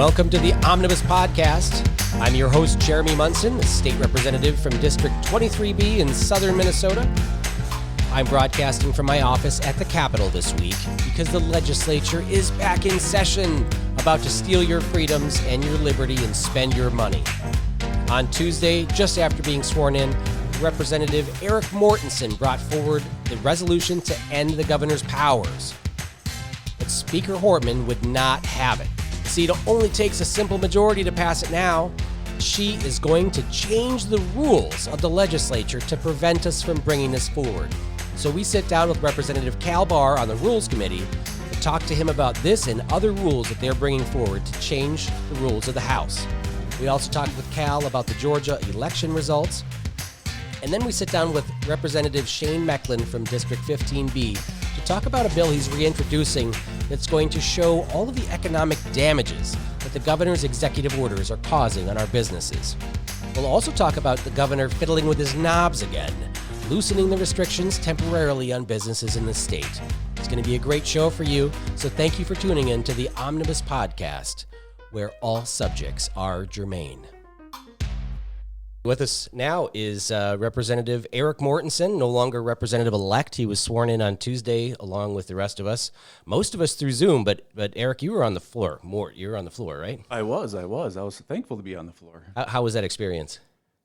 Welcome to the Omnibus Podcast. I'm your host, Jeremy Munson, a state representative from District 23B in southern Minnesota. I'm broadcasting from my office at the Capitol this week because the legislature is back in session, about to steal your freedoms and your liberty and spend your money. On Tuesday, just after being sworn in, Representative Eric Mortensen brought forward the resolution to end the governor's powers. But Speaker Hortman would not have it. See, it only takes a simple majority to pass it now. She is going to change the rules of the legislature to prevent us from bringing this forward. So we sit down with Representative Cal Bahr on the Rules Committee to talk to him about this and other rules that they're bringing forward to change the rules of the House. We also talked with Cal about the Georgia election results. And then we sit down with Representative Shane Meckland from District 15B to talk about a bill he's reintroducing that's going to show all of the economic damages that the governor's executive orders are causing on our businesses. We'll also talk about the governor fiddling with his knobs again, loosening the restrictions temporarily on businesses in the state. It's going to be a great show for you, so thank you for tuning in to the Omnibus Podcast, where all subjects are germane. With us now is Representative Eric Mortensen, no longer representative-elect. He was sworn in on Tuesday along with the rest of us. Most of us through Zoom, but Eric, you were on the floor. You were on the floor, right? I was. I was thankful to be on the floor. How was that experience?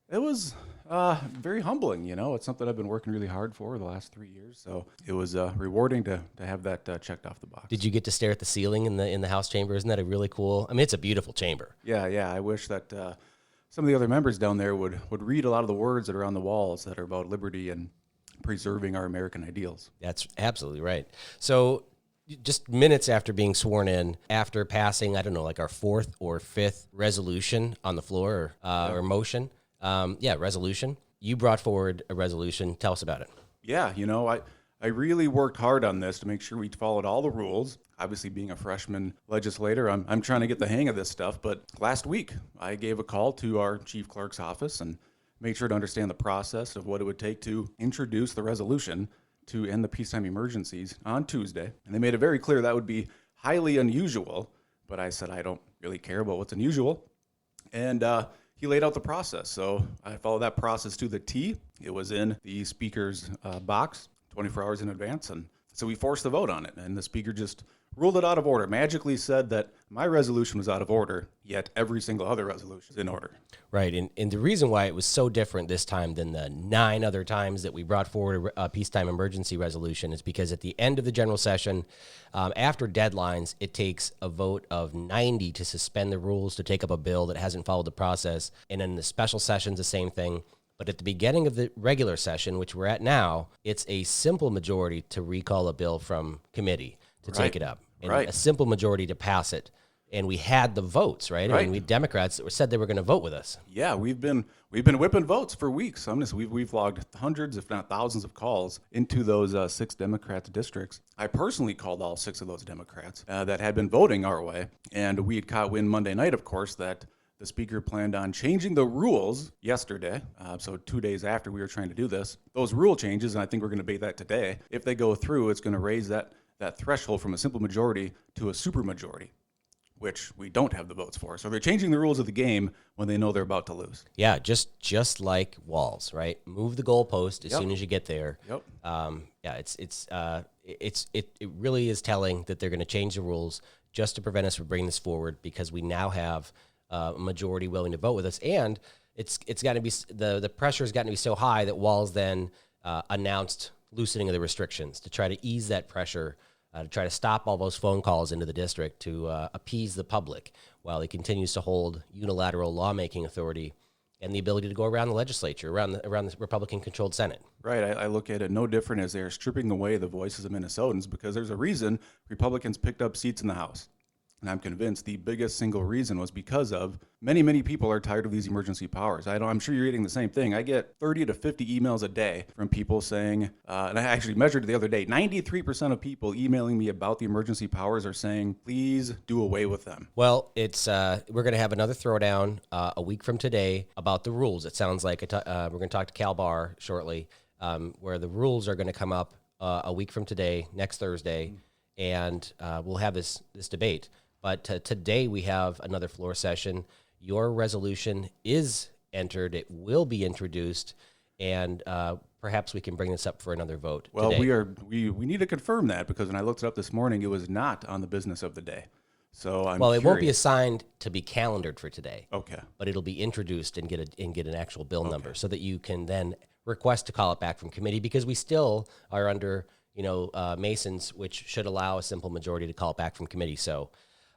It was very humbling, you know. It's something I've been working really hard for the last 3 years, so it was rewarding to have that checked off the box. Did you get to stare at the ceiling in the House chamber? Isn't that a really cool? I mean, it's a beautiful chamber. Yeah. I wish that some of the other members down there would read a lot of the words that are on the walls that are about liberty and preserving our American ideals. That's absolutely right. So just minutes after being sworn in, after passing, I don't know, like our fourth or fifth resolution on the floor or motion, resolution, you brought forward a resolution. Tell us about it. Yeah, you know, I really worked hard on this to make sure we followed all the rules. Obviously, being a freshman legislator, I'm trying to get the hang of this stuff. But last week, I gave a call to our chief clerk's office and made sure to understand the process of what it would take to introduce the resolution to end the peacetime emergencies on Tuesday. And they made it very clear that would be highly unusual. But I said, I don't really care about what's unusual. And he laid out the process. So I followed that process to the T. It was in the speaker's box 24 hours in advance. And so we forced the vote on it. And the speaker just ruled it out of order, magically said that my resolution was out of order, yet every single other resolution is in order. Right, and the reason why it was so different this time than the 9 other times that we brought forward a peacetime emergency resolution is because at the end of the general session, after deadlines, it takes a vote of 90 to suspend the rules to take up a bill that hasn't followed the process, and in the special sessions, the same thing. But at the beginning of the regular session, which we're at now, it's a simple majority to recall a bill from committee to take it up. And a simple majority to pass it. And we had the votes, right? I mean, we Democrats said they were going to vote with us. Yeah, we've been whipping votes for weeks. We've logged hundreds, if not thousands, of calls into those 6 Democrat districts. I personally called all 6 of those Democrats that had been voting our way. And we had caught wind Monday night, of course, that the speaker planned on changing the rules yesterday, so 2 days after we were trying to do this. Those rule changes, and I think we're going to debate that today, if they go through, it's going to raise that threshold from a simple majority to a supermajority, which we don't have the votes for. So they're changing the rules of the game when they know they're about to lose. Yeah, just like Walz, right? Move the goalpost as soon as you get there. Yep. It really is telling that they're going to change the rules just to prevent us from bringing this forward because we now have a majority willing to vote with us, and it's got to be the pressure's gotten to be so high that Walz then announced loosening of the restrictions to try to ease that pressure, to try to stop all those phone calls into the district to appease the public while he continues to hold unilateral lawmaking authority and the ability to go around the legislature, around the Republican-controlled Senate. Right. I look at it no different as they're stripping away the voices of Minnesotans because there's a reason Republicans picked up seats in the House. And I'm convinced the biggest single reason was because of many people are tired of these emergency powers. I'm sure you're getting the same thing. I get 30 to 50 emails a day from people saying, and I actually measured it the other day, 93% of people emailing me about the emergency powers are saying, please do away with them. Well, it's we're going to have another throwdown a week from today about the rules. It sounds like we're going to talk to Cal Bahr shortly, where the rules are going to come up a week from today, next Thursday, and we'll have this debate. But today we have another floor session. Your resolution is entered. It will be introduced, and perhaps we can bring this up for another vote Well, today. we need to confirm that, because when I looked it up this morning, it was not on the business of the day. So I'm Well, it won't be curious. assigned to be calendared for today. Okay. But it'll be introduced and get an actual bill number, so that you can then request to call it back from committee, because we still are under Masons, which should allow a simple majority to call it back from committee. So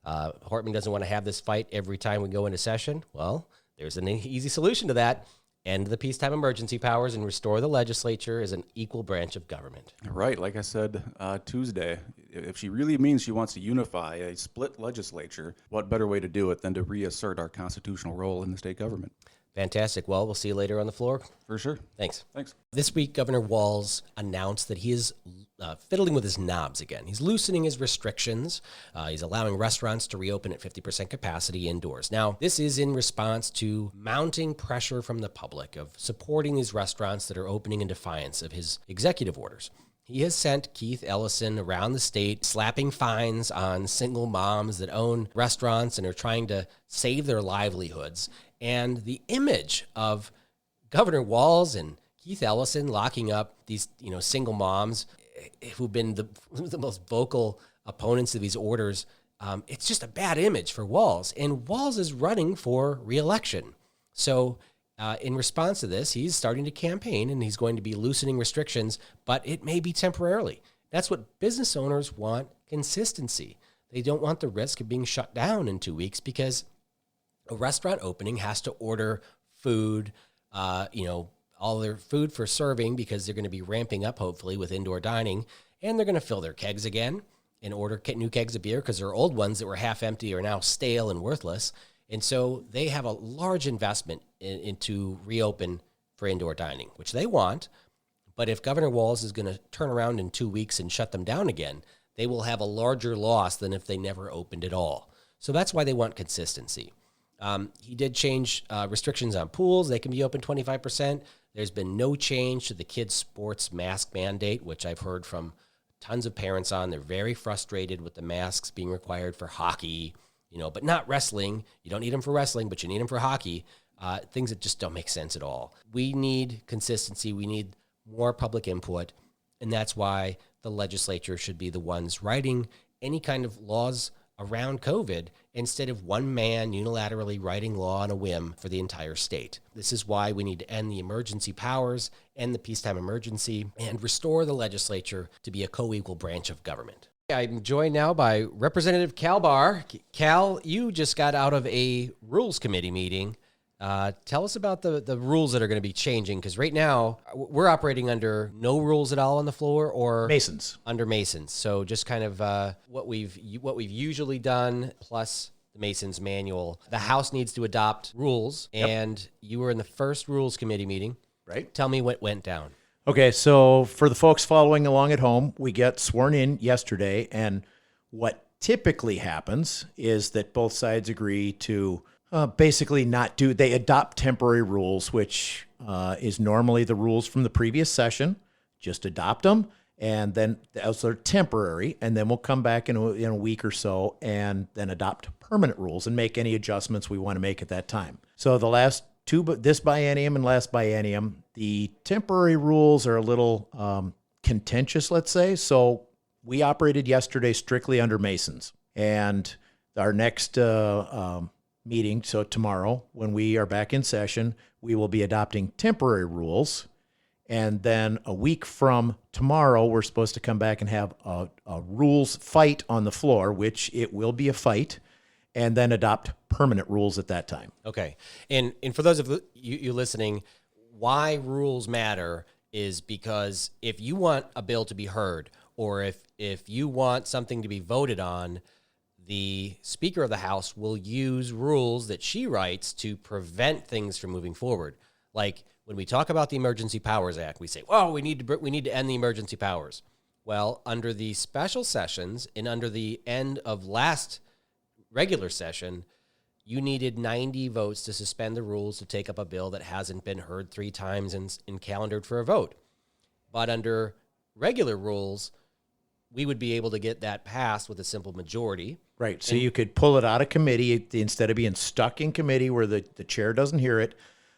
Hortman doesn't want to have this fight every time we go into session. Well, there's an easy solution to that. End the peacetime emergency powers and restore the legislature as an equal branch of government. Right. Like I said Tuesday, if she really means she wants to unify a split legislature, what better way to do it than to reassert our constitutional role in the state government? Fantastic. Well, we'll see you later on the floor. For sure. Thanks. Thanks. This week, Governor Walz announced that he is fiddling with his knobs again. He's loosening his restrictions. He's allowing restaurants to reopen at 50% capacity indoors. Now, this is in response to mounting pressure from the public of supporting these restaurants that are opening in defiance of his executive orders. He has sent Keith Ellison around the state slapping fines on single moms that own restaurants and are trying to save their livelihoods. And the image of Governor Walz and Keith Ellison locking up these, single moms who've been the most vocal opponents of these orders, it's just a bad image for Walz. And Walz is running for re-election. So in response to this, he's starting to campaign, and he's going to be loosening restrictions, but it may be temporarily. That's what business owners want: consistency. They don't want the risk of being shut down in 2 weeks, because a restaurant opening has to order food, all their food for serving, because they're going to be ramping up, hopefully, with indoor dining, and they're going to fill their kegs again and order new kegs of beer, because their old ones that were half empty are now stale and worthless. And so they have a large investment into reopen for indoor dining, which they want. But if Governor Walz is going to turn around in 2 weeks and shut them down again, they will have a larger loss than if they never opened at all. So that's why they want consistency. He did change restrictions on pools. They can be open 25%. There's been no change to the kids' sports mask mandate, which I've heard from tons of parents on. They're very frustrated with the masks being required for hockey, but not wrestling. You don't need them for wrestling, but you need them for hockey. Things that just don't make sense at all. We need consistency. We need more public input, and that's why the legislature should be the ones writing any kind of laws around COVID, instead of one man unilaterally writing law on a whim for the entire state. This is why we need to end the emergency powers, end the peacetime emergency, and restore the legislature to be a co-equal branch of government. I'm joined now by Representative Cal Bahr. Cal, you just got out of a rules committee meeting. Tell us about the rules that are going to be changing, because right now we're operating under no rules at all on the floor, or Masons. Under Masons. So just kind of what we've usually done, plus the Masons manual. The House needs to adopt rules, and you were in the first rules committee meeting. Right. Tell me what went down. Okay, so for the folks following along at home, we get sworn in yesterday, and what typically happens is that both sides agree to basically they adopt temporary rules, which is normally the rules from the previous session. Just adopt them, and then those are temporary, and then we'll come back in a week or so and then adopt permanent rules and make any adjustments we want to make at that time. So the last this biennium and last biennium, the temporary rules are a little contentious, let's say. So we operated yesterday strictly under Masons, and our next meeting, so tomorrow, when we are back in session, we will be adopting temporary rules. And then a week from tomorrow, we're supposed to come back and have a rules fight on the floor, which it will be a fight, and then adopt permanent rules at that time. Okay. And for those of you listening, why rules matter is because if you want a bill to be heard, or if you want something to be voted on, the Speaker of the House will use rules that she writes to prevent things from moving forward. Like when we talk about the Emergency Powers Act, we say, "Oh, we need to end the emergency powers." Well, under the special sessions and under the end of last regular session, you needed 90 votes to suspend the rules to take up a bill that hasn't been heard 3 times and calendared for a vote. But under regular rules, we would be able to get that passed with a simple majority. Right. So you could pull it out of committee instead of being stuck in committee where the chair doesn't hear it.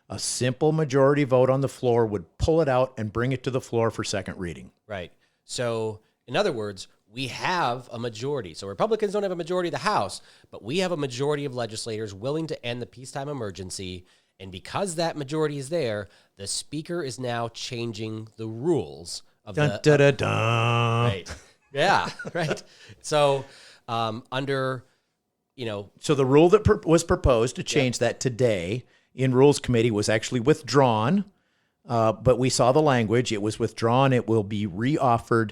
A simple majority vote on the floor would pull it out and bring it to the floor for second reading. Right. So, in other words, we have a majority. So Republicans don't have a majority of the House, but we have a majority of legislators willing to end the peacetime emergency. And because that majority is there, the Speaker is now changing the rules of Right. Yeah, right. So under, So the rule that was proposed to change that today in Rules Committee was actually withdrawn, but we saw the language. It was withdrawn. It will be reoffered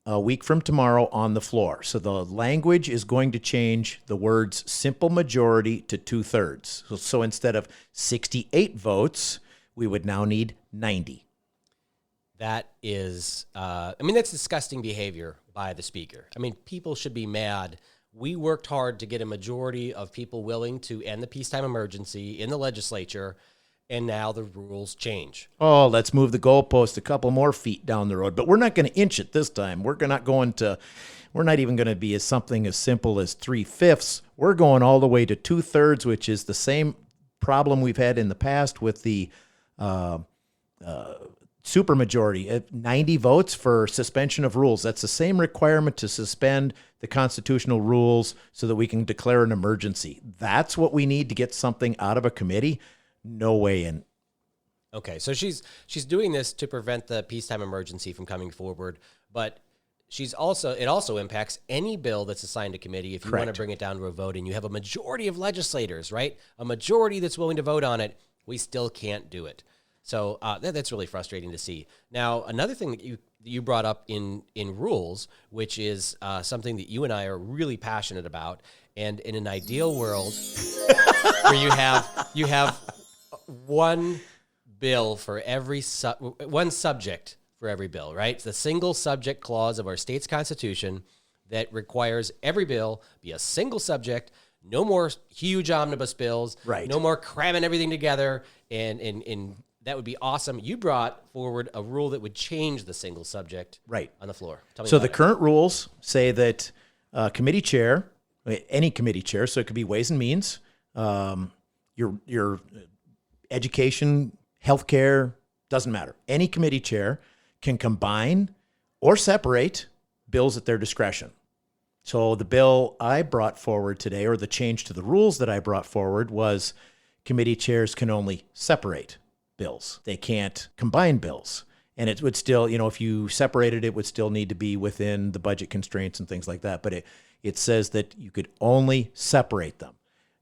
a week from tomorrow on the floor. So the language is going to change the words simple majority to 2/3. So instead of 68 votes, we would now need 90. that is, that's disgusting behavior by the Speaker. I mean, people should be mad. We worked hard to get a majority of people willing to end the peacetime emergency in the legislature, and now the rules change. Oh, let's move the goalpost a couple more feet down the road. But we're not going to inch it this time. We're not even going to be something as simple as 3/5. We're going all the way to 2/3, which is the same problem we've had in the past with the supermajority. 90 votes for suspension of rules. That's the same requirement to suspend the constitutional rules so that we can declare an emergency. That's what we need to get something out of a committee. No way in. Okay, so she's doing this to prevent the peacetime emergency from coming forward, but it also impacts any bill that's assigned to committee. If you want to bring it down to a vote and you have a majority of legislators, right? A majority that's willing to vote on it, we still can't do it. So that's really frustrating to see. Now, another thing that you brought up in rules, which is something that you and I are really passionate about, and in an ideal world where you have one bill for every one subject for every bill, right? It's the single subject clause of our state's constitution that requires every bill be a single subject. No more huge omnibus bills. Right. No more cramming everything together. And that would be awesome. You brought forward a rule that would change the single subject on the floor. Tell me So about the current rules say that committee chair, any committee chair, so it could be Ways and Means, your education, healthcare, doesn't matter. Any committee chair can combine or separate bills at their discretion. So the bill I brought forward today, or the change to the rules that I brought forward, was committee chairs can only separate bills. They can't combine bills. And it would still, if you separated it, would still need to be within the budget constraints and things like that. But it says that you could only separate them.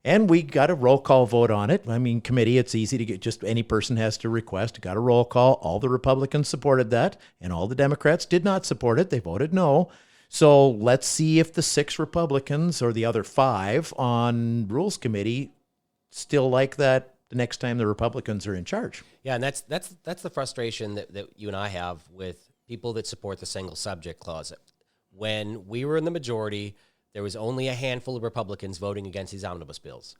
And we got a roll call vote on it. I mean, committee, it's easy to get, just any person has to request. Got a roll call. All the Republicans supported that, and all the Democrats did not support it. They voted no. So let's see if the 6 Republicans or the other 5 on Rules Committee still like that the next time the Republicans are in charge. Yeah, and that's the frustration that you and I have with people that support the single subject clause. When we were in the majority, there was only a handful of Republicans voting against these omnibus bills,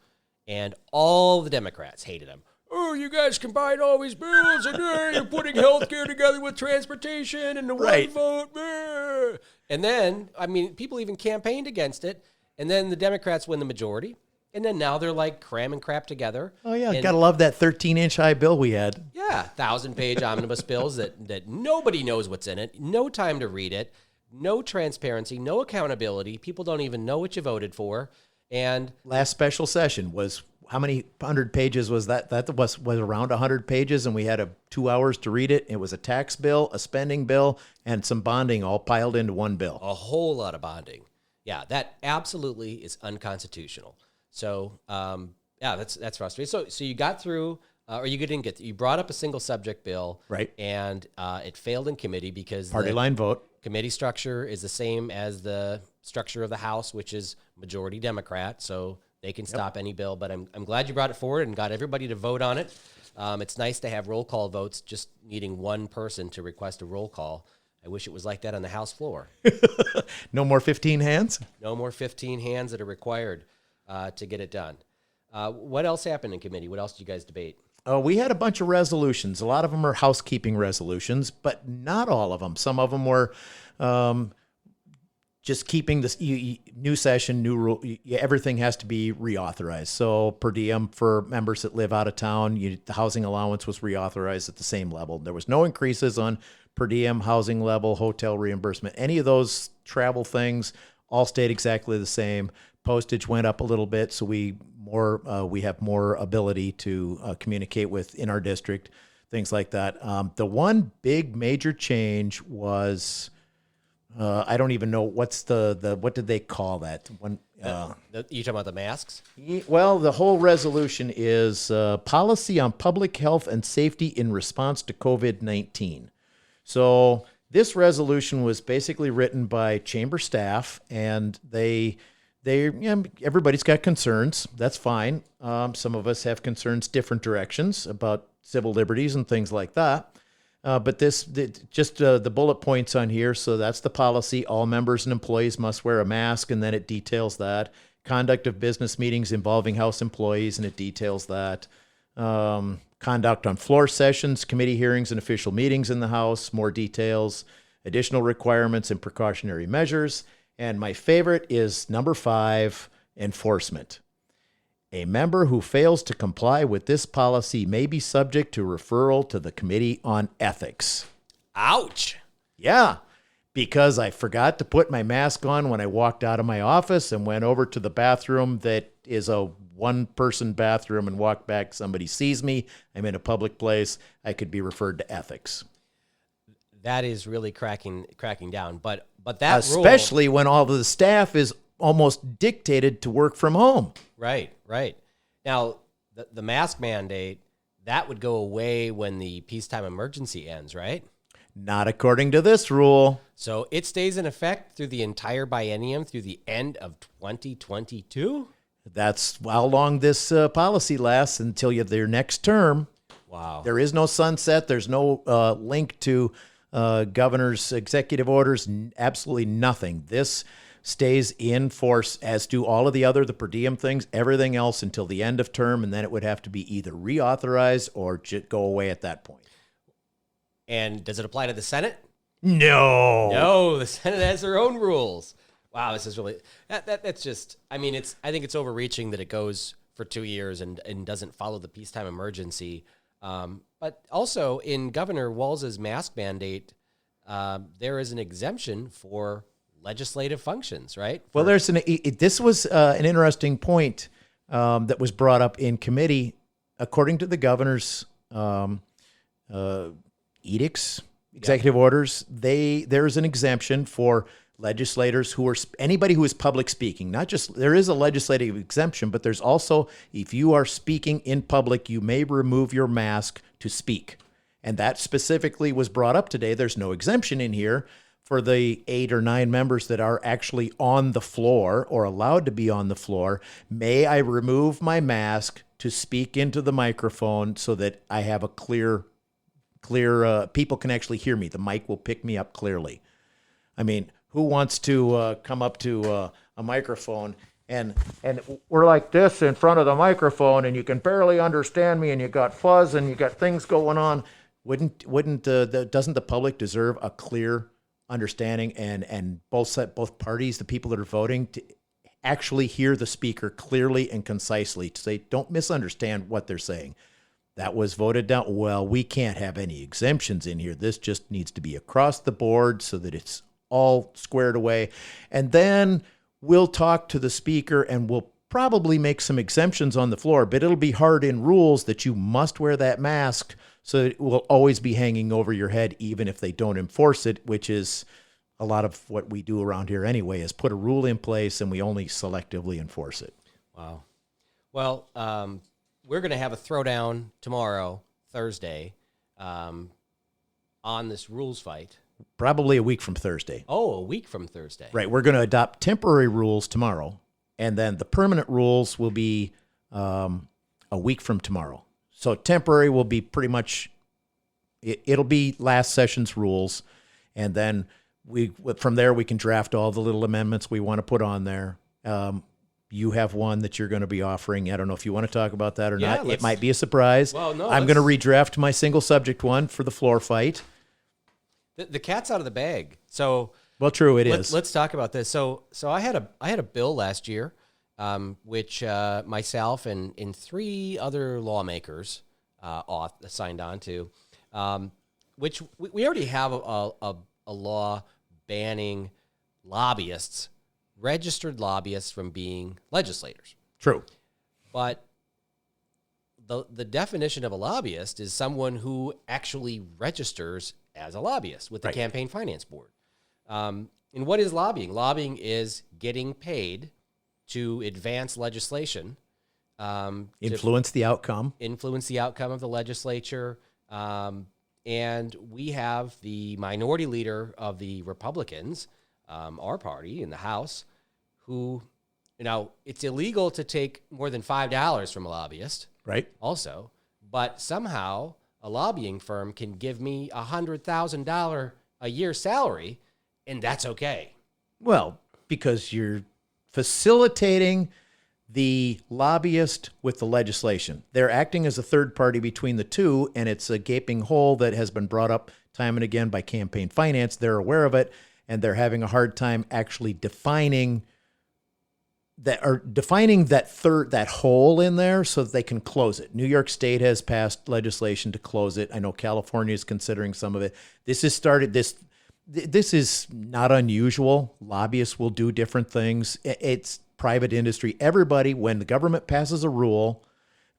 and all the Democrats hated them. Oh, you guys combine all these bills, and you're putting health care together with transportation and the one vote. And then, people even campaigned against it, and then the Democrats win the majority, and then now they're like cramming crap together. Oh, yeah, gotta love that 13-inch high bill we had. Yeah, 1,000-page omnibus bills that nobody knows what's in it, no time to read it, no transparency, no accountability. People don't even know what you voted for. And last special session was, how many 100 pages was that? That was around 100 pages, and we had 2 hours to read it. It was a tax bill, a spending bill, and some bonding all piled into one bill. A whole lot of bonding. Yeah, that absolutely is unconstitutional. So, that's frustrating. So you got through, or you didn't get through. You brought up a single subject bill, right? And it failed in committee because party line vote. Committee structure is the same as the structure of the House, which is majority Democrat. So they can stop any bill. But I'm glad you brought it forward and got everybody to vote on it. It's nice to have roll call votes, just needing one person to request a roll call. I wish it was like that on the House floor. No more 15 hands? No more 15 hands that are required to get it done. What else happened in committee? What else did you guys debate? We had a bunch of resolutions. A lot of them are housekeeping resolutions, but not all of them. Some of them were just keeping this new session, new rule. Everything has to be reauthorized. So per diem for members that live out of town, the housing allowance was reauthorized at the same level. There was no increases on per diem, housing level, hotel reimbursement. Any of those travel things all stayed exactly the same. Postage went up a little bit, so we have more ability to communicate in our district, things like that. The one big major change was. I don't even know what's what did they call that? One, you talking about the masks? Well, the whole resolution is policy on public health and safety in response to COVID-19. So this resolution was basically written by chamber staff, and everybody's got concerns. That's fine. Some of us have concerns different directions about civil liberties and things like that. But the bullet points on here. So that's the policy. All members and employees must wear a mask. And then it details that. Conduct of business meetings involving House employees. And it details that. Conduct on floor sessions, committee hearings, and official meetings in the House. More details. Additional requirements and precautionary measures. And my favorite is number 5, enforcement. A member who fails to comply with this policy may be subject to referral to the Committee on Ethics. Ouch. Yeah, because I forgot to put my mask on when I walked out of my office and went over to the bathroom that is a one-person bathroom and walked back. Somebody sees me. I'm in a public place. I could be referred to ethics. That is really cracking down. But that especially when all of the staff is almost dictated to work from home. Right. Now, the mask mandate, that would go away when the peacetime emergency ends, right? Not according to this rule. So it stays in effect through the entire biennium through the end of 2022? That's how long this policy lasts until their next term. Wow. There is no sunset. There's no link to governor's executive orders, absolutely nothing. This stays in force, as do all of the per diem things, everything else until the end of term, and then it would have to be either reauthorized or go away at that point. And does it apply to the Senate? No, the Senate has their own rules. Wow, this is really that's just. I mean, I think it's overreaching that it goes for 2 years and doesn't follow the peacetime emergency. But also in Governor Walz's mask mandate, there is an exemption for legislative functions, right? Well, this was an interesting point that was brought up in committee. According to the governor's edicts, executive orders, there is an exemption for legislators anybody who is public speaking. Not just, there is a legislative exemption, but there's also, if you are speaking in public, you may remove your mask to speak. And that specifically was brought up today. There's no exemption in here for the 8 or 9 members that are actually on the floor or allowed to be on the floor. May I remove my mask to speak into the microphone so that I have a clear, people can actually hear me. The mic will pick me up clearly. I mean, who wants to come up to a microphone and we're like this in front of the microphone and you can barely understand me and you got fuzz and you got things going on? Doesn't the public deserve a clear understanding and both parties, the people that are voting, to actually hear the speaker clearly and concisely, to say, don't misunderstand what they're saying? That was voted down. Well, we can't have any exemptions in here. This just needs to be across the board so that it's all squared away. And then we'll talk to the speaker and we'll probably make some exemptions on the floor, but it'll be hard in rules that you must wear that mask, so it will always be hanging over your head, even if they don't enforce it, which is a lot of what we do around here anyway, is put a rule in place and we only selectively enforce it. Wow. Well, we're going to have a throwdown tomorrow, Thursday, on this rules fight. Probably a week from Thursday. Oh, a week from Thursday. Right. We're going to adopt temporary rules tomorrow, and then the permanent rules will be a week from tomorrow. So temporary will be pretty much, it'll be last session's rules, and then from there we can draft all the little amendments we want to put on there. You have one that you're going to be offering. I don't know if you want to talk about that or not. It might be a surprise. Well, no, I'm going to redraft my single subject one for the floor fight. The cat's out of the bag. So Well, true, it is. Let's talk about this. So I had a bill last year, which myself and three other lawmakers signed on to, which we already have a law banning lobbyists, registered lobbyists, from being legislators. True. But the definition of a lobbyist is someone who actually registers as a lobbyist with the Campaign Finance Board. And what is lobbying? Lobbying is getting paid to advance legislation. Influence the outcome. Influence the outcome of the legislature. And we have the minority leader of the Republicans, our party in the House, who, it's illegal to take more than $5 from a lobbyist. Right. Also, but somehow a lobbying firm can give me $100,000 a year salary, and that's okay. Well, because you're facilitating the lobbyist with the legislation. They're acting as a third party between the two, and it's a gaping hole that has been brought up time and again by campaign finance. They're aware of it, and they're having a hard time actually defining that hole in there so that they can close it. New York State has passed legislation to close it. I know California is considering some of it. This is not unusual. Lobbyists will do different things. It's private industry. Everybody, when the government passes a rule,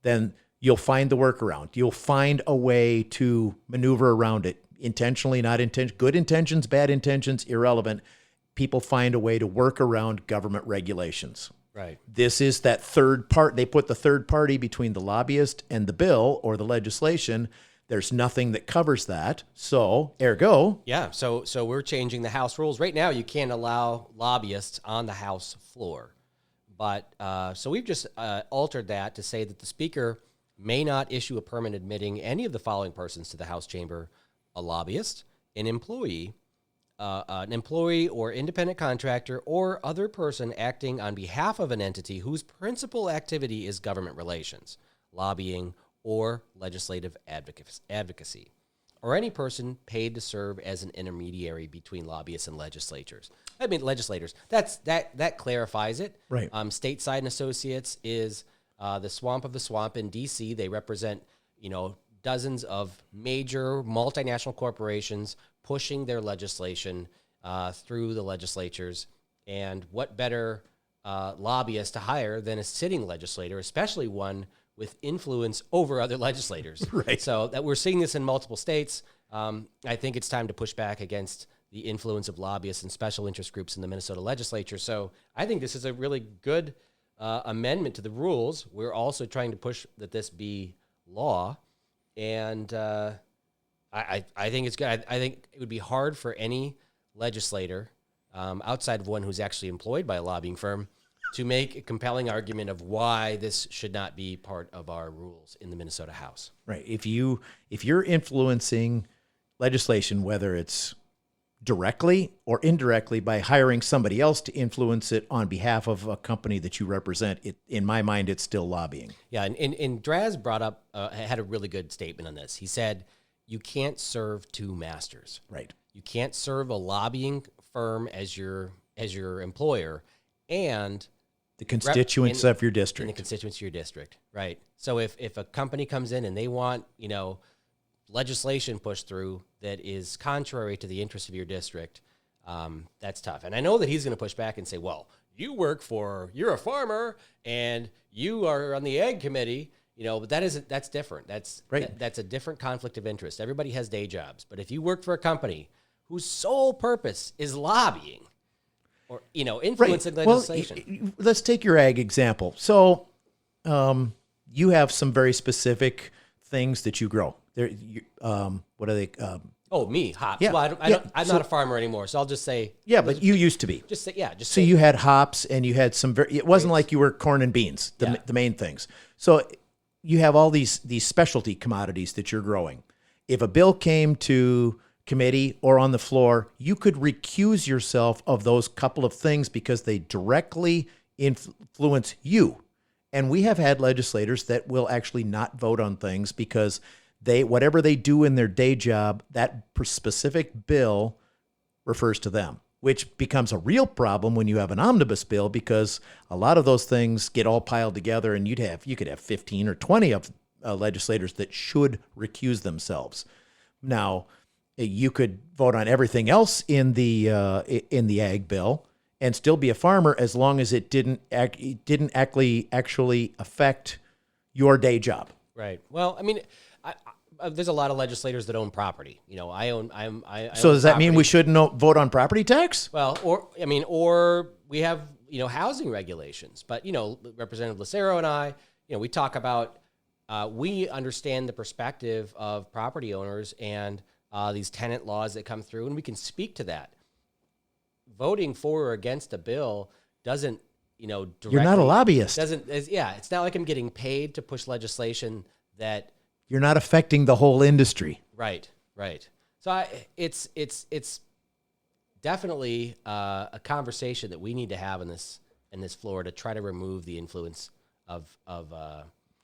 then you'll find the workaround. You'll find a way to maneuver around it. Intentionally, not intentionally. Good intentions, bad intentions, irrelevant. People find a way to work around government regulations. Right. This is that third part. They put the third party between the lobbyist and the bill or the legislation. There's nothing that covers that. So, ergo. Yeah. So we're changing the House rules. Right now, you can't allow lobbyists on the House floor. But so we've just altered that to say that the Speaker may not issue a permit admitting any of the following persons to the House chamber: a lobbyist, an employee or independent contractor, or other person acting on behalf of an entity whose principal activity is government relations, lobbying, or legislative advocacy, or any person paid to serve as an intermediary between lobbyists and legislators. That clarifies it. Right. Stateside and Associates is the swamp of the swamp in D.C. They represent, dozens of major multinational corporations pushing their legislation through the legislatures. And what better lobbyist to hire than a sitting legislator, especially one with influence over other legislators. Right. So that we're seeing this in multiple states. I think it's time to push back against the influence of lobbyists and special interest groups in the Minnesota legislature. So I think this is a really good amendment to the rules. We're also trying to push that this be law. And I think it's good. I think it would be hard for any legislator outside of one who's actually employed by a lobbying firm to make a compelling argument of why this should not be part of our rules in the Minnesota House. Right. If you're influencing legislation, whether it's directly or indirectly by hiring somebody else to influence it on behalf of a company that you represent, in my mind, it's still lobbying. Yeah, and Draz brought up, had a really good statement on this. He said, you can't serve two masters. Right. You can't serve a lobbying firm as your employer and the constituents of your district. And the constituents of your district, right. So if a company comes in and they want, legislation pushed through that is contrary to the interests of your district, that's tough. And I know that he's going to push back and say, well, you're a farmer and you are on the ag committee, but that's different. That's right. That's a different conflict of interest. Everybody has day jobs. But if you work for a company whose sole purpose is lobbying or, influencing legislation. Well, let's take your ag example. So you have some very specific things that you grow. What are they? Me, hops. Yeah, well, I'm not a farmer anymore, so I'll just say. Yeah, but you used to be. Just say, yeah. Just so you had hops, and you had some. It wasn't like you were corn and beans, the main things. So you have all these specialty commodities that you're growing. If a bill came to committee or on the floor, you could recuse yourself of those couple of things because they directly influence you. And we have had legislators that will actually not vote on things because whatever they do in their day job, that specific bill refers to them. which becomes a real problem when you have an omnibus bill, because a lot of those things get all piled together, and you could have 15 or 20 of legislators that should recuse themselves. Now, you could vote on everything else in the ag bill and still be a farmer as long as it didn't actually affect your day job. Right. Well, I mean, there's a lot of legislators that own property. I own. So does that mean we shouldn't vote on property tax? Well, or we have housing regulations. But Representative Lucero and I, we talk about. We understand the perspective of property owners and these tenant laws that come through, and we can speak to that. Voting for or against a bill doesn't, directly, you're not a lobbyist. It's not like I'm getting paid to push legislation that you're not affecting the whole industry. Right. So it's definitely a conversation that we need to have in this floor to try to remove the influence of.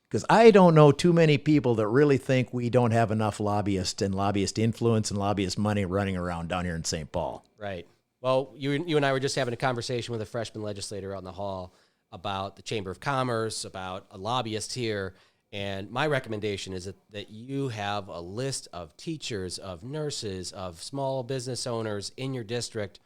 Because I don't know too many people that really think we don't have enough lobbyists and lobbyist influence and lobbyist money running around down here in St. Paul. Right. Well, you and I were just having a conversation with a freshman legislator out in the hall about the Chamber of Commerce, about a lobbyist here. And my recommendation is that you have a list of teachers, of nurses, of small business owners in your district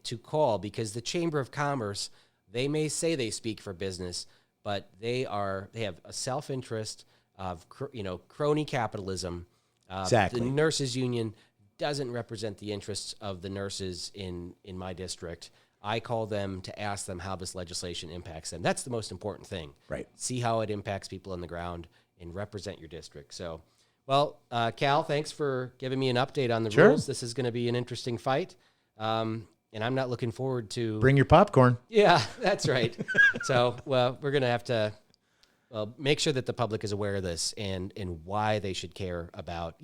to call, because the Chamber of Commerce, they may say they speak for business, but they have a self-interest of crony capitalism. Exactly. The nurses union doesn't represent the interests of the nurses in my district. I call them to ask them how this legislation impacts them. That's the most important thing. Right. See how it impacts people on the ground and represent your district. So, well, Cal, thanks for giving me an update on the rules. This is going to be an interesting fight. And I'm not looking forward to... Bring your popcorn. Yeah, that's right. So, well, we're going to have to make sure that the public is aware of this and why they should care about,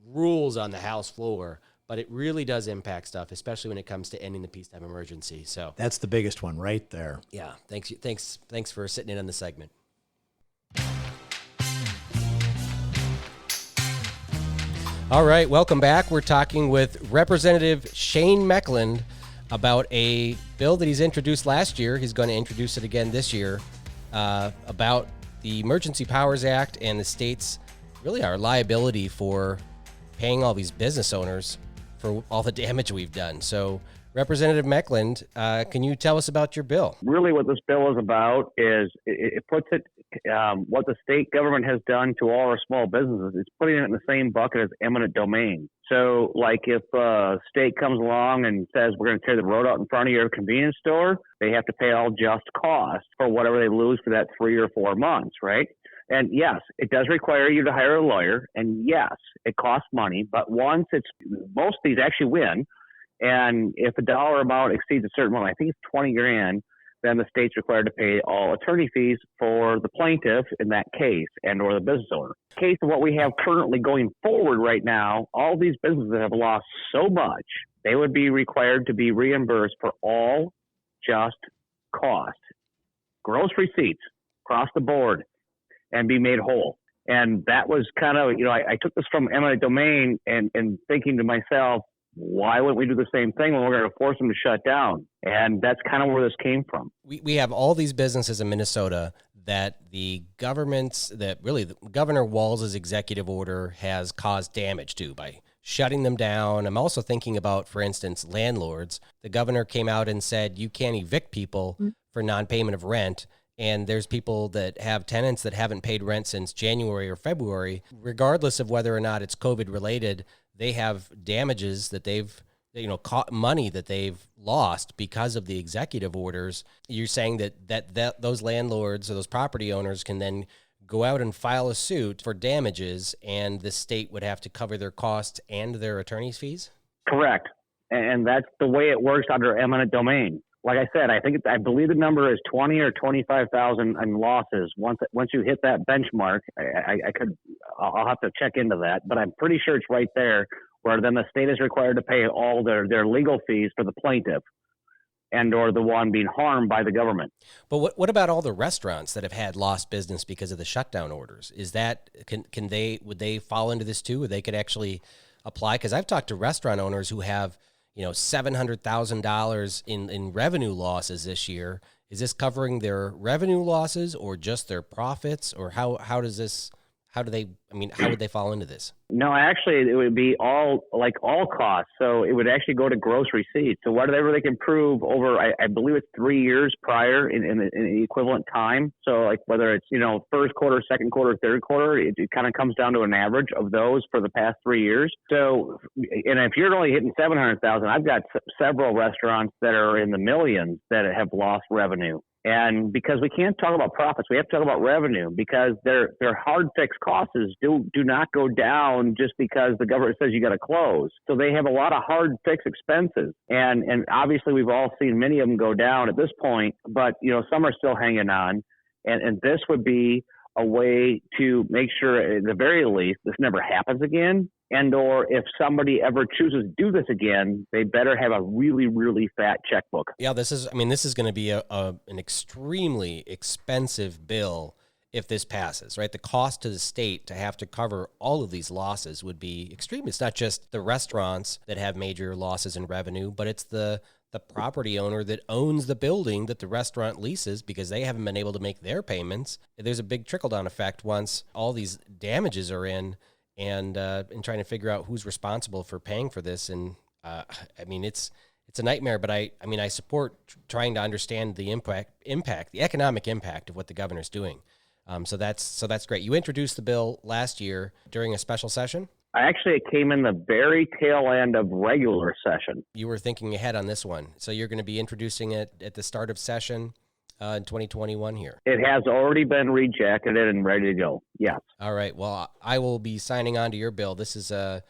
rules on the House floor. But it really does impact stuff, especially when it comes to ending the peacetime emergency. So that's the biggest one right there. Yeah, thanks for sitting in on the segment. All right, welcome back. We're talking with Representative Shane Meckland about a bill that he's introduced last year. He's going to introduce it again this year, about the Emergency Powers Act and the state's really our liability for paying all these business owners for all the damage we've done. So, Representative Meckland, can you tell us about your bill? Really what this bill is about is it puts it, what the state government has done to all our small businesses, it's putting it in the same bucket as eminent domain. So like if a state comes along and says we're going to tear the road out in front of your convenience store, they have to pay all just costs for whatever they lose for that 3 or 4 months, right? And yes, it does require you to hire a lawyer. And yes, it costs money. But once most of these actually win. And if a dollar amount exceeds a certain amount, I think it's 20 grand, then the state's required to pay all attorney fees for the plaintiff in that case and or the business owner. In the case of what we have currently going forward right now, all these businesses have lost so much, they would be required to be reimbursed for all just cost, gross receipts across the board, and be made whole. And that was kind of, I took this from Eminent Domain and thinking to myself, why wouldn't we do the same thing when we're going to force them to shut down? And that's kind of where this came from. We have all these businesses in Minnesota that the Governor Walz' executive order has caused damage to by shutting them down. I'm also thinking about, for instance, landlords. The governor came out and said you can't evict people for non-payment of rent. And there's people that have tenants that haven't paid rent since January or February, regardless of whether or not it's COVID related. They have damages that they've, money that they've lost because of the executive orders. You're saying that those landlords or those property owners can then go out and file a suit for damages, and the state would have to cover their costs and their attorney's fees? Correct. And that's the way it works under eminent domain. Like I said, I believe the number is 20 or 25,000 in losses. Once you hit that benchmark, I'll have to check into that, but I'm pretty sure it's right there, where then the state is required to pay all their legal fees for the plaintiff and or the one being harmed by the government. But what about all the restaurants that have had lost business because of the shutdown orders? Is that would they fall into this too? Or they could actually apply? Because I've talked to restaurant owners who have $700,000 in revenue losses this year. Is this covering their revenue losses or just their profits, or how would they fall into this? No, actually, it would be all costs. So it would actually go to gross receipts. So whatever they can prove over, I believe it's 3 years prior in the equivalent time. So like whether it's, first quarter, second quarter, third quarter, it kind of comes down to an average of those for the past 3 years. So, and if you're only hitting 700,000, I've got several restaurants that are in the millions that have lost revenue. And because we can't talk about profits, we have to talk about revenue, because their hard fixed costs do not go down just because the government says you got to close. So they have a lot of hard fixed expenses. And obviously we've all seen many of them go down at this point, but some are still hanging on. And this would be a way to make sure at the very least this never happens again. And or if somebody ever chooses to do this again, they better have a really, really fat checkbook. Yeah, this is going to be an extremely expensive bill if this passes, right? The cost to the state to have to cover all of these losses would be extreme. It's not just the restaurants that have major losses in revenue, but it's the property owner that owns the building that the restaurant leases because they haven't been able to make their payments. There's a big trickle-down effect once all these damages are in, and trying to figure out who's responsible for paying for this. And it's a nightmare, but I support trying to understand the impact, the economic impact of what the governor's doing. So that's great. You introduced the bill last year during a special session? Actually, it came in the very tail end of regular session. You were thinking ahead on this one. So you're going to be introducing it at the start of session in 2021 here. It has already been rejected and ready to go. Yes. All right. Well, I will be signing on to your bill. This is a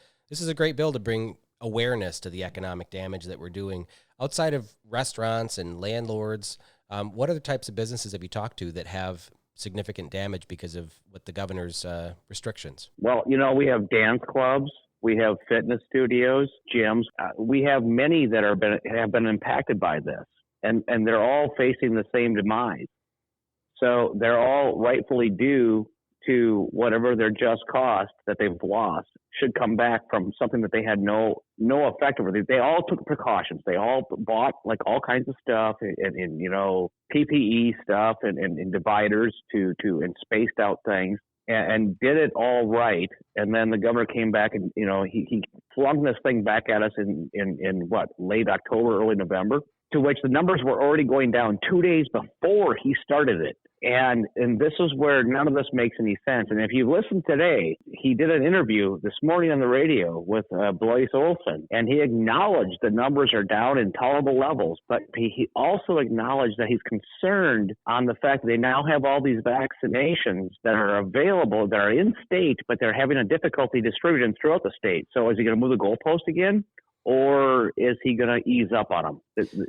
great bill to bring awareness to the economic damage that we're doing outside of restaurants and landlords. What other types of businesses have you talked to that have significant damage because of what the governor's restrictions? Well, we have dance clubs, we have fitness studios, gyms. We have many that have been impacted by this, and they're all facing the same demise. So they're all rightfully due to whatever their just cost that they've lost should come back from something that they had no effect over. They all took precautions. They all bought like all kinds of stuff and PPE stuff and dividers to and spaced out things and did it all right. And then the governor came back and he flung this thing back at us in late October, early November, to which the numbers were already going down 2 days before he started it. And this is where none of this makes any sense. And if you listen today, he did an interview this morning on the radio with Blois Olson, and he acknowledged the numbers are down in tolerable levels, but he also acknowledged that he's concerned on the fact that they now have all these vaccinations that are available, that are in state, but they're having a difficulty distributing throughout the state. So is he going to move the goalpost again, or is he going to ease up on them?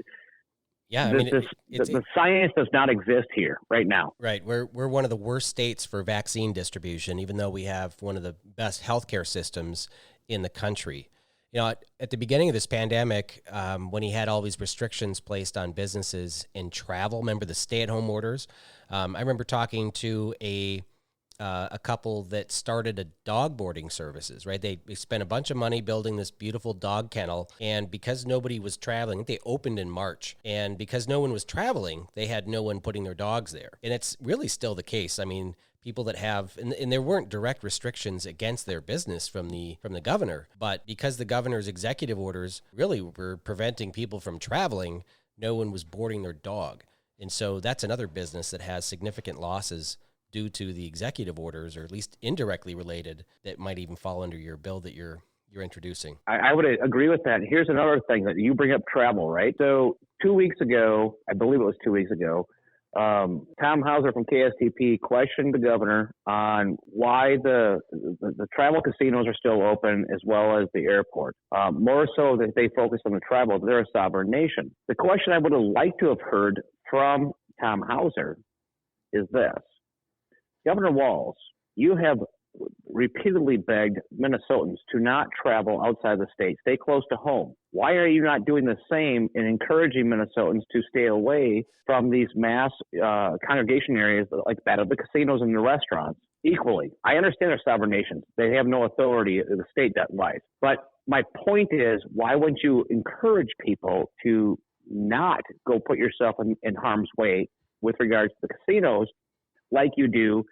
Yeah, the science does not exist here right now. Right, we're one of the worst states for vaccine distribution, even though we have one of the best healthcare systems in the country. At the beginning of this pandemic, when he had all these restrictions placed on businesses and travel, remember the stay-at-home orders? I remember talking to a couple that started a dog boarding services, right? They spent a bunch of money building this beautiful dog kennel, and because nobody was traveling, they opened in March, and because no one was traveling, they had no one putting their dogs there. And it's really still the case. I mean, people that have, and there weren't direct restrictions against their business from the governor, but because the governor's executive orders really were preventing people from traveling, no one was boarding their dog. And so that's another business that has significant losses due to the executive orders, or at least indirectly related, that might even fall under your bill that you're introducing. I would agree with that. Here's another thing that you bring up: travel, right? So 2 weeks ago, I believe it was 2 weeks ago, Tom Hauser from KSTP questioned the governor on why the travel casinos are still open as well as the airport. More so that they focus on the travel. They're a sovereign nation. The question I would have liked to have heard from Tom Hauser is this: Governor Walz, you have repeatedly begged Minnesotans to not travel outside the state, stay close to home. Why are you not doing the same and encouraging Minnesotans to stay away from these mass congregation areas like that of the casinos and the restaurants equally? I understand they're sovereign nations. They have no authority, the state that wise. But my point is, why wouldn't you encourage people to not go put yourself in harm's way with regards to the casinos, like you do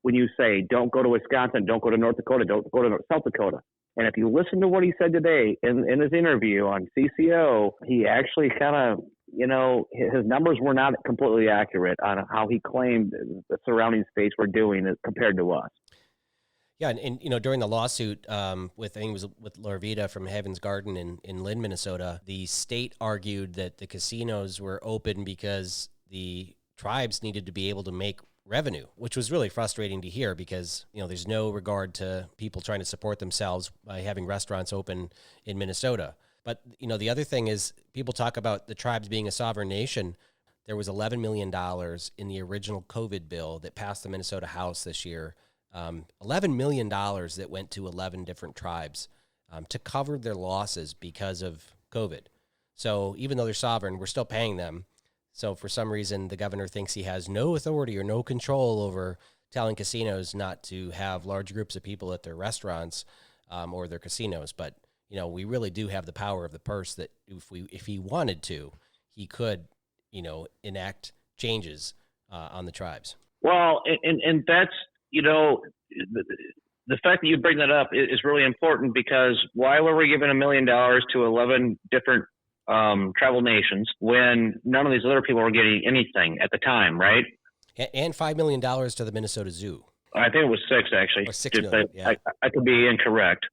when you say, don't go to Wisconsin, don't go to North Dakota, don't go to South Dakota. And if you listen to what he said today in his interview on CCO, he actually kind of, his numbers were not completely accurate on how he claimed the surrounding states were doing it compared to us. Yeah, and during the lawsuit with Larvita from Heaven's Garden in Lynn, Minnesota, the state argued that the casinos were open because the tribes needed to be able to make revenue, which was really frustrating to hear because, there's no regard to people trying to support themselves by having restaurants open in Minnesota. But, the other thing is people talk about the tribes being a sovereign nation. There was $11 million in the original COVID bill that passed the Minnesota House this year. $11 million that went to 11 different tribes to cover their losses because of COVID. So even though they're sovereign, we're still paying them. So for some reason, the governor thinks he has no authority or no control over telling casinos not to have large groups of people at their restaurants or their casinos. But, we really do have the power of the purse that if he wanted to, he could, enact changes on the tribes. Well, and that's, the fact that you bring that up is really important because why were we giving $1 million to 11 different tribal nations when none of these other people were getting anything at the time, right? And $5 million to the Minnesota Zoo. I think it was 6 actually. Or $6 million, yeah. I could be incorrect.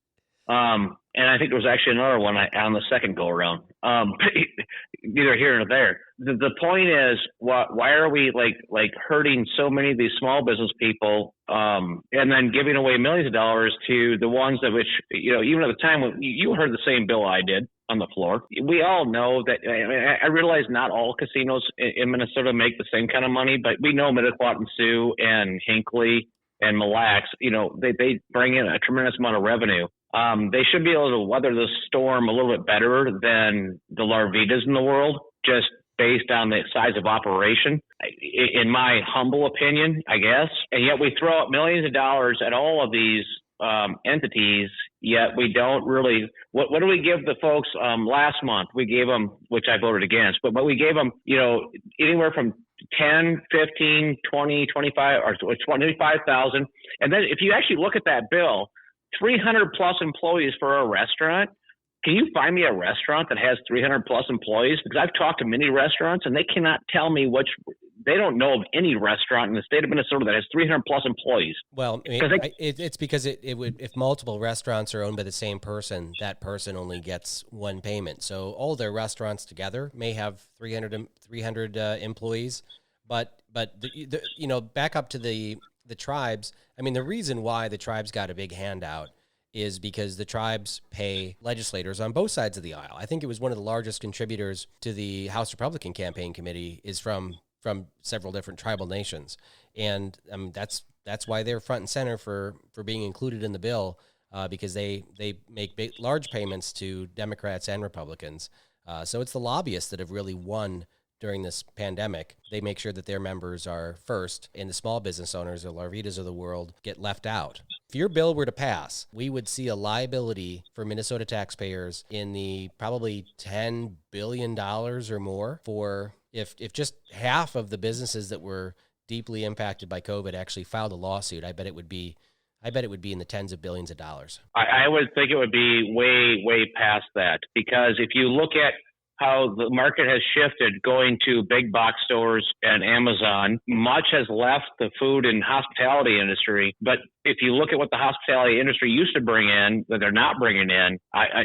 And I think there was actually another one on the second go around. Neither here nor there. The point is, why are we like hurting so many of these small business people, and then giving away millions of dollars to the ones that which even at the time when you heard the same bill I did on the floor. We all know that. I realize not all casinos in Minnesota make the same kind of money, but we know Mekeland and Sioux and Hinckley and Mille Lacs, they bring in a tremendous amount of revenue. They should be able to weather the storm a little bit better than the Larvitas in the world, just based on the size of operation, in my humble opinion, I guess. And yet we throw out millions of dollars at all of these entities, yet we don't really. What do we give the folks last month? We gave them, which I voted against, but we gave them, anywhere from 10, 15, 20, 25, or 25,000. And then if you actually look at that bill, 300 plus employees for a restaurant. Can you find me a restaurant that has 300 plus employees? Because I've talked to many restaurants and they cannot tell me they don't know of any restaurant in the state of Minnesota that has 300 plus employees. Well, it's because it would, if multiple restaurants are owned by the same person, that person only gets one payment. So all their restaurants together may have 300 employees, but back up to the tribes. I mean, the reason why the tribes got a big handout is because the tribes pay legislators on both sides of the aisle. I think it was one of the largest contributors to the House Republican Campaign Committee is from several different tribal nations. And that's why they're front and center for being included in the bill, because they make large payments to Democrats and Republicans. So it's the lobbyists that have really won during this pandemic. They make sure that their members are first, and the small business owners, or Larvitas of the world, get left out. If your bill were to pass, we would see a liability for Minnesota taxpayers in the probably $10 billion or more for if just half of the businesses that were deeply impacted by COVID actually filed a lawsuit. I bet it would be in the tens of billions of dollars. I would think it would be way, way past that, because if you look at how the market has shifted going to big box stores and Amazon, much has left the food and hospitality industry. But if you look at what the hospitality industry used to bring in that they're not bringing in, I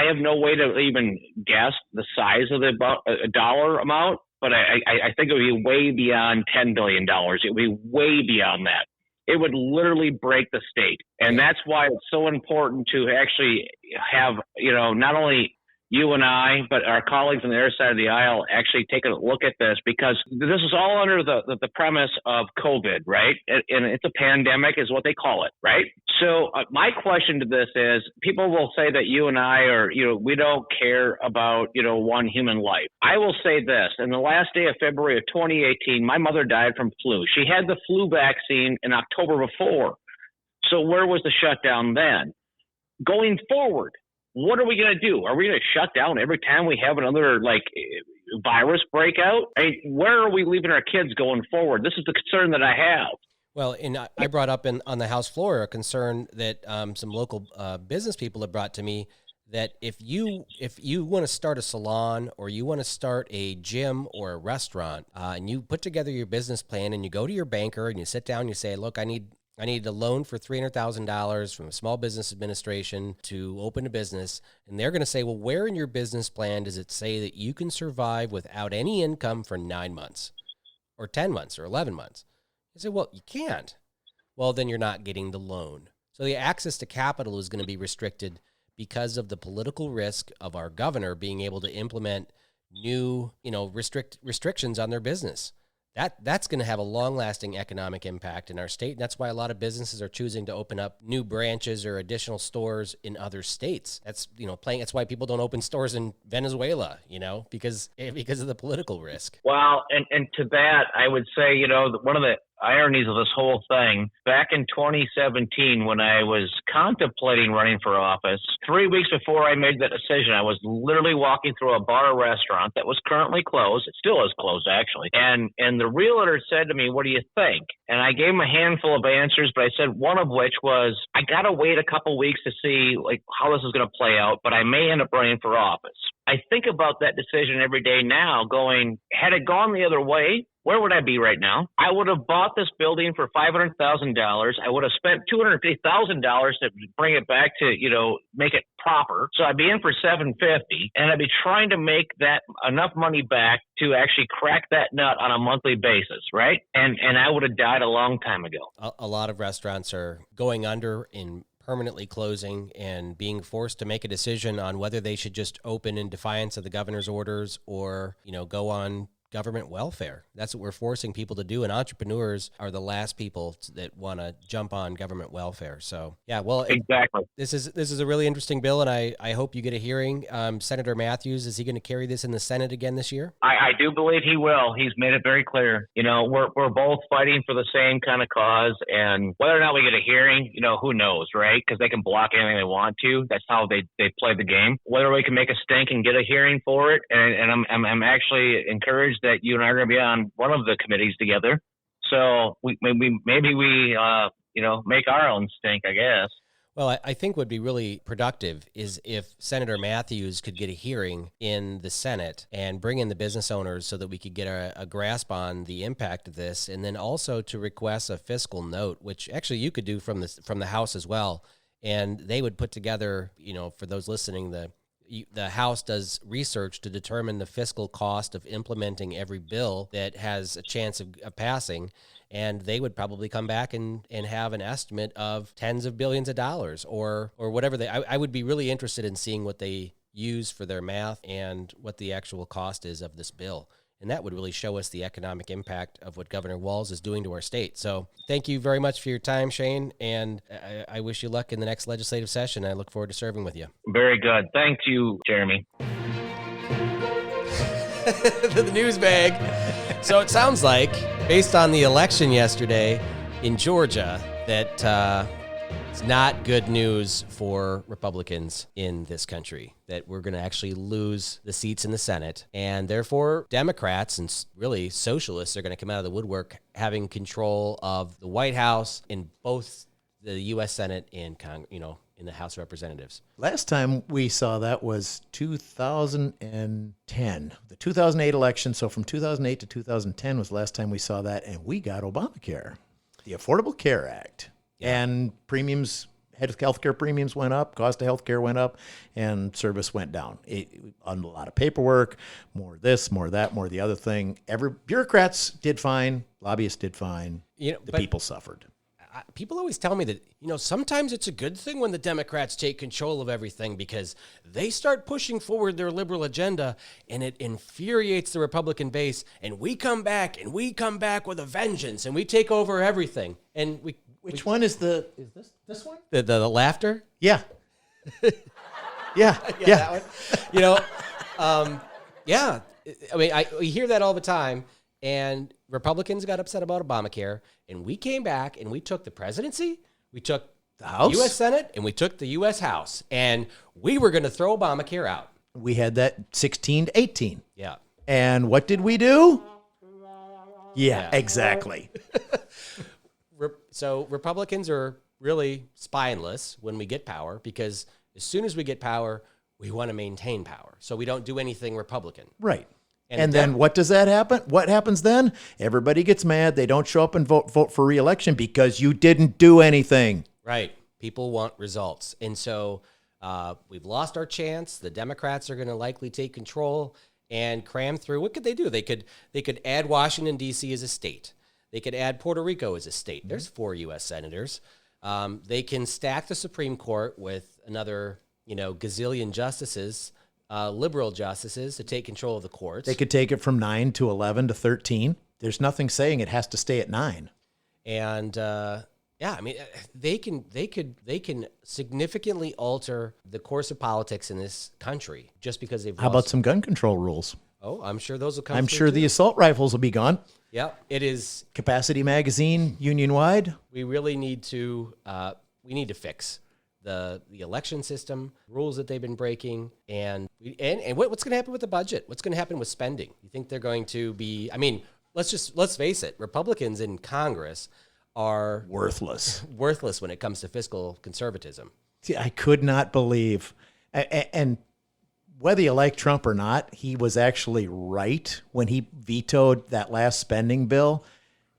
have no way to even guess the size of the dollar amount, but I think it would be way beyond $10 billion. It would be way beyond that. It would literally break the state. And that's why it's so important to actually have, not only you and I, but our colleagues on the other side of the aisle actually take a look at this, because this is all under the premise of COVID, right? And it's a pandemic is what they call it, right? So my question to this is, people will say that you and I are, we don't care about, one human life. I will say this, in the last day of February of 2018, my mother died from flu. She had the flu vaccine in October before. So where was the shutdown then? going forward, what are we going to do? Are we going to shut down every time we have another virus breakout? Where are we leaving our kids going forward? This is the concern that I have. Well, and I brought up on the House floor a concern that some local business people have brought to me, that if you want to start a salon or you want to start a gym or a restaurant, and you put together your business plan and you go to your banker and you sit down and you say, look, I need a loan for $300,000 from a Small Business Administration to open a business. And they're going to say, well, where in your business plan does it say that you can survive without any income for 9 months or 10 months or 11 months? I say, well, you can't. Well, then you're not getting the loan. So the access to capital is going to be restricted because of the political risk of our governor being able to implement new, restrictions on their business. That's going to have a long-lasting economic impact in our state. And that's why a lot of businesses are choosing to open up new branches or additional stores in other states. That's, that's why people don't open stores in Venezuela, because of the political risk. Well, and to that, I would say, one of the ironies of this whole thing, back in 2017, when I was contemplating running for office, 3 weeks before I made that decision, I was literally walking through a bar or restaurant that was currently closed. It still is closed, actually. And the realtor said to me, what do you think? And I gave him a handful of answers, but I said one of which was, I got to wait a couple weeks to see how this is going to play out, but I may end up running for office. I think about that decision every day now, going, had it gone the other way, where would I be right now? I would have bought this building for $500,000. I would have spent $250,000 to bring it back to, make it proper. So I'd be in for $750,000, and I'd be trying to make that enough money back to actually crack that nut on a monthly basis, right? And I would have died a long time ago. A lot of restaurants are going under in permanently closing and being forced to make a decision on whether they should just open in defiance of the governor's orders or, go on government welfare. That's what we're forcing people to do. And entrepreneurs are the last people that want to jump on government welfare. So, yeah, well, exactly. This is a really interesting bill, and I hope you get a hearing. Senator Matthews, is he going to carry this in the Senate again this year? I do believe he will. He's made it very clear. We're both fighting for the same kind of cause, and whether or not we get a hearing, who knows, right? Because they can block anything they want to. That's how they play the game. Whether we can make a stink and get a hearing for it, and I'm actually encouraged that you and I are going to be on one of the committees together. So maybe we make our own stink, I guess. Well, I think would be really productive is if Senator Matthews could get a hearing in the Senate and bring in the business owners so that we could get a grasp on the impact of this, and then also to request a fiscal note, which actually you could do from the House as well. And they would put together, for those listening, the House does research to determine the fiscal cost of implementing every bill that has a chance of passing, and they would probably come back and have an estimate of tens of billions of dollars or whatever I would be really interested in seeing what they use for their math and what the actual cost is of this bill. And that would really show us the economic impact of what Governor Walz is doing to our state. So thank you very much for your time, Shane, and I wish you luck in the next legislative session. I look forward to serving with you. Very good. Thank you, Jeremy. The news bag. So it sounds like, based on the election yesterday in Georgia, that it's not good news for Republicans in this country, that we're going to actually lose the seats in the Senate. And therefore, Democrats and really socialists are going to come out of the woodwork having control of the White House in both the U.S. Senate and in the House of Representatives. Last time we saw that was 2010, the 2008 election. So from 2008 to 2010 was the last time we saw that, and we got Obamacare, the Affordable Care Act. Yeah. And healthcare premiums went up, cost of healthcare went up, and service went down. A lot of paperwork, more this, more that, more the other thing. Bureaucrats did fine, lobbyists did fine. The people suffered. People always tell me that, sometimes it's a good thing when the Democrats take control of everything because they start pushing forward their liberal agenda and it infuriates the Republican base. And we come back with a vengeance and we take over everything. And Which one is this one? The laughter? Yeah. Yeah. That one. Yeah. I mean, we hear that all the time. And Republicans got upset about Obamacare, and we came back and we took the presidency, we took The House? U.S. Senate, and we took the U.S. House. And we were going to throw Obamacare out. We had that 16 to 18. Yeah. And what did we do? Yeah. Exactly. So Republicans are really spineless when we get power, because as soon as we get power, we want to maintain power. So we don't do anything Republican. Right. And then what does that happen? What happens then? Everybody gets mad. They don't show up and vote for re-election because you didn't do anything. Right. People want results. And so we've lost our chance. The Democrats are going to likely take control and cram through. What could they do? They could add Washington, D.C. as a state. They could add Puerto Rico as a state. There's 4 U.S. senators. They can stack the Supreme Court with another, gazillion justices, liberal justices, to take control of the courts. They could take it from 9 to 11 to 13. There's nothing saying it has to stay at 9. And they can significantly alter the course of politics in this country just because they've. How about some gun control rules? Oh, I'm sure those will come. I'm sure the assault rifles will be gone. Yeah, it is. Capacity magazine, union-wide. We really need to fix the election system, rules that they've been breaking, and what's going to happen with the budget? What's going to happen with spending? You think they're going to be? I mean, let's face it. Republicans in Congress are worthless when it comes to fiscal conservatism. See, I could not believe, and whether you like Trump or not, he was actually right when he vetoed that last spending bill.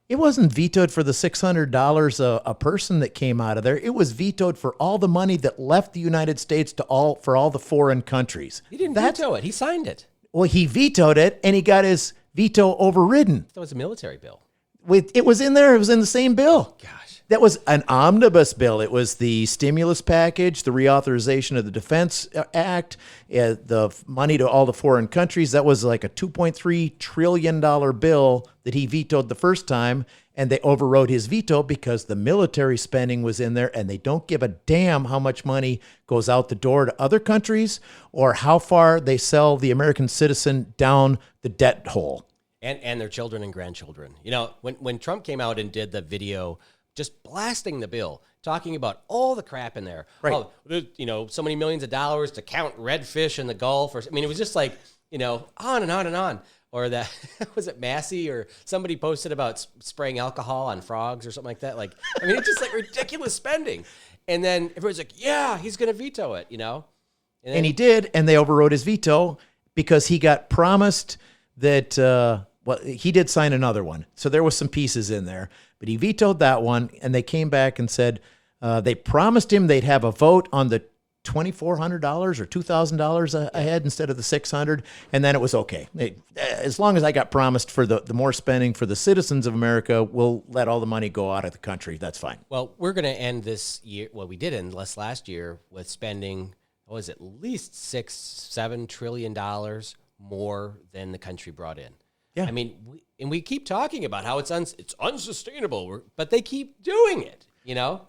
It wasn't vetoed for the $600 a person that came out of there. It was vetoed for all the money that left the United States for all the foreign countries. He didn't veto it. He signed it. Well, he vetoed it, and he got his veto overridden. That was a military bill. It was in there. It was in the same bill. Gosh. That was an omnibus bill. It was the stimulus package, the reauthorization of the Defense Act, the money to all the foreign countries. That was like a $2.3 trillion bill that he vetoed the first time, and they overrode his veto because the military spending was in there, and they don't give a damn how much money goes out the door to other countries or how far they sell the American citizen down the debt hole. And their children and grandchildren. When Trump came out and did the video just blasting the bill, talking about all the crap in there. Right. Oh, so many millions of dollars to count redfish in the Gulf. It was just like, on and on and on. Or that, was it Massey or somebody posted about spraying alcohol on frogs or something like that? It's just like ridiculous spending. And then everyone's like, yeah, he's going to veto it, And he did, and they overrode his veto because he got promised that, he did sign another one. So there was some pieces in there, but he vetoed that one, and they came back and said they promised him they'd have a vote on the $2,400 or $2,000 ahead instead of the $600, and then it was okay. As long as I got promised for the more spending for the citizens of America, we'll let all the money go out of the country. That's fine. Well, we're going to end this year, we did end last year with spending, at least $6-7 trillion more than the country brought in. Yeah. We keep talking about how it's unsustainable, but they keep doing it.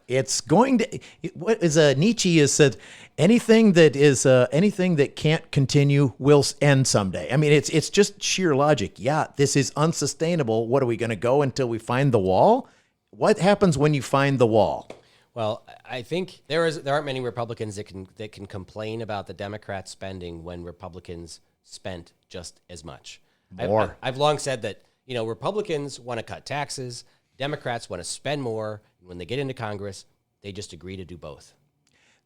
It's going to. What is Nietzsche has said? Anything that can't continue will end someday. It's just sheer logic. Yeah, this is unsustainable. What are we going to go until we find the wall? What happens when you find the wall? Well, I think there aren't many Republicans that can complain about the Democrats spending when Republicans spent just as much. More. I've long said that, Republicans want to cut taxes, Democrats want to spend more. And when they get into Congress, they just agree to do both.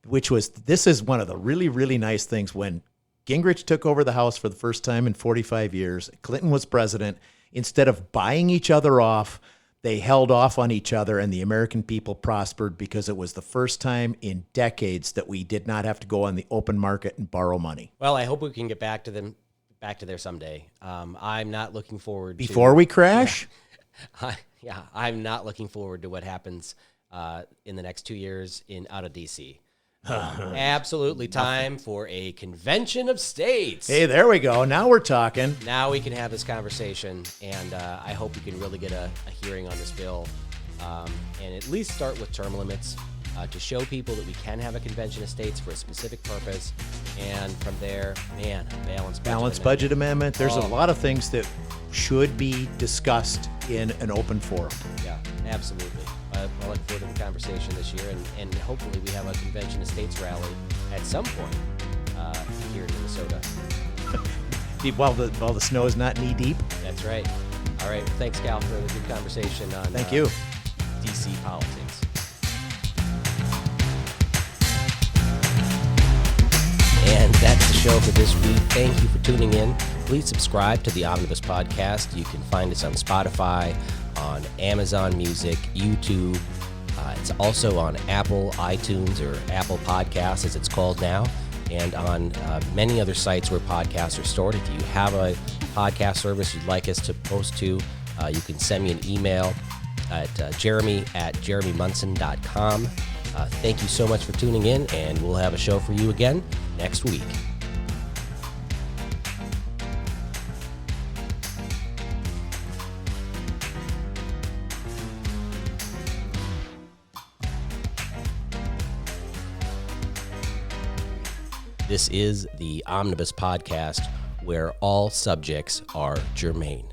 This is one of the really, really nice things. When Gingrich took over the House for the first time in 45 years, Clinton was president, instead of buying each other off, they held off on each other, and the American people prospered because it was the first time in decades that we did not have to go on the open market and borrow money. Well, I hope we can get back to there someday. I'm not looking forward before we crash. I'm not looking forward to what happens in the next 2 years out of D.C. Absolutely time for a convention of states. Hey, there we go. Now we're talking. Now we can have this conversation, and I hope we can really get a hearing on this bill, and at least start with term limits to show people that we can have a convention of states for a specific purpose, and from there, balanced budget amendment. There's a lot of things that should be discussed in an open forum. Yeah, absolutely. I look forward to the conversation this year, and hopefully we have a Convention of States rally at some point here in Minnesota. While the snow is not knee deep. That's right. All right. Thanks, Cal, for the good conversation on Thank you. DC politics. And that's the show for this week. Thank you for tuning in. Please subscribe to the Omnibus Podcast. You can find us on Spotify, on Amazon Music, YouTube. It's also on Apple iTunes, or Apple Podcasts as it's called now, and on many other sites where podcasts are stored. If you have a podcast service you'd like us to post to, you can send me an email at jeremy@jeremymunson.com. Thank you so much for tuning in, and we'll have a show for you again next week. This is the Omnibus Podcast, where all subjects are germane.